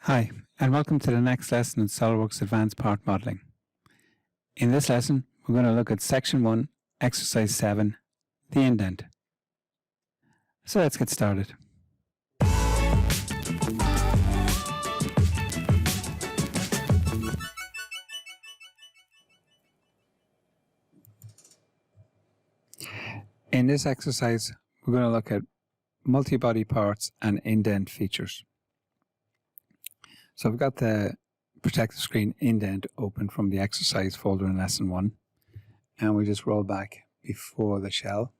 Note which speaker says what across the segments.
Speaker 1: Hi, and welcome to the next lesson in SOLIDWORKS Advanced Part Modeling. In this lesson, we're going to look at Section 1, Exercise 7, the indent. So let's get started. In this exercise, we're going to look at multi-body parts and indent features. So I've got the protective screen indent open from the exercise folder in lesson 1, and we just roll back before the shell.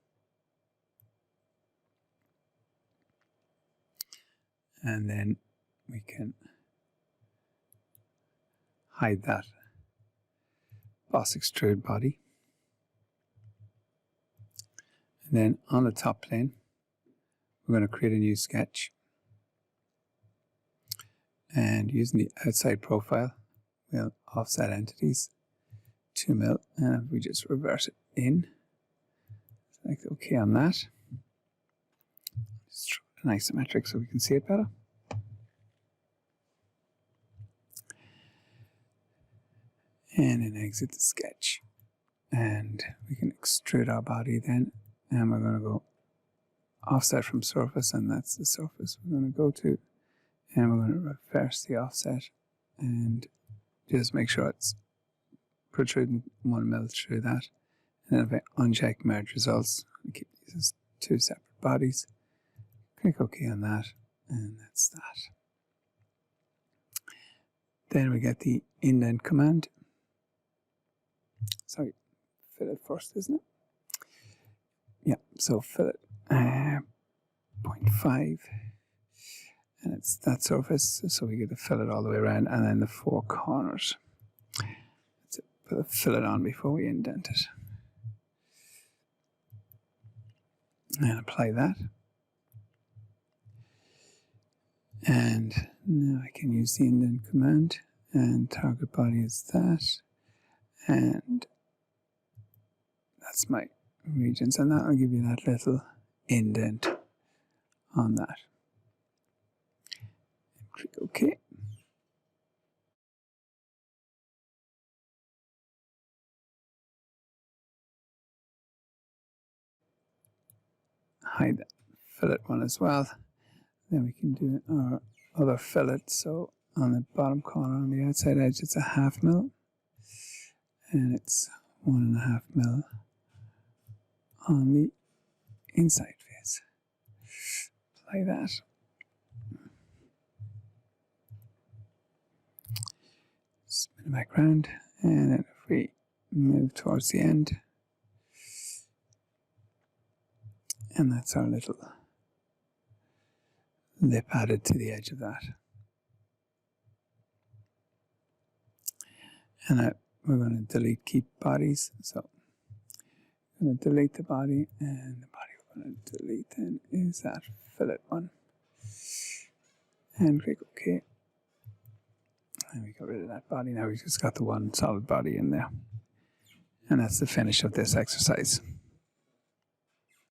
Speaker 1: And then we can hide that boss extrude body. And then on the top plane, we're going to create a new sketch. And using the outside profile, we'll offset entities 2 mil, and if we just reverse it in, select OK on that. Just an isometric so we can see it better. And then exit the sketch. And we can extrude our body then, and we're going to go offset from surface, and that's the surface we're going to go to. And we're going to reverse the offset and just make sure it's protruding 1 mil through that. And then if I uncheck merge results, we keep these as 2 separate bodies. Click OK on that, and that's that. Then we get the indent command. Sorry, fillet first, isn't it? Yeah, so fillet 0.5. And it's that surface, so we get the fillet all the way around, and then the 4 corners. Let's put a fillet on before we indent it. And apply that. And now I can use the indent command, and target body is that. And that's my regions, and that will give you that little indent on that. Click OK. Hide that fillet one as well. Then we can do our other fillet. So on the bottom corner on the outside edge, it's a 0.5 mil, and it's 1.5 mil on the inside face. Apply that. Spin it back round, and then if we move towards the end, and that's our little lip added to the edge of that. And we're going to delete keep bodies, so I'm going to delete the body, and the body we're going to delete then is that fillet one. And click OK. And we got rid of that body. Now we've just got the one solid body in there. And that's the finish of this exercise.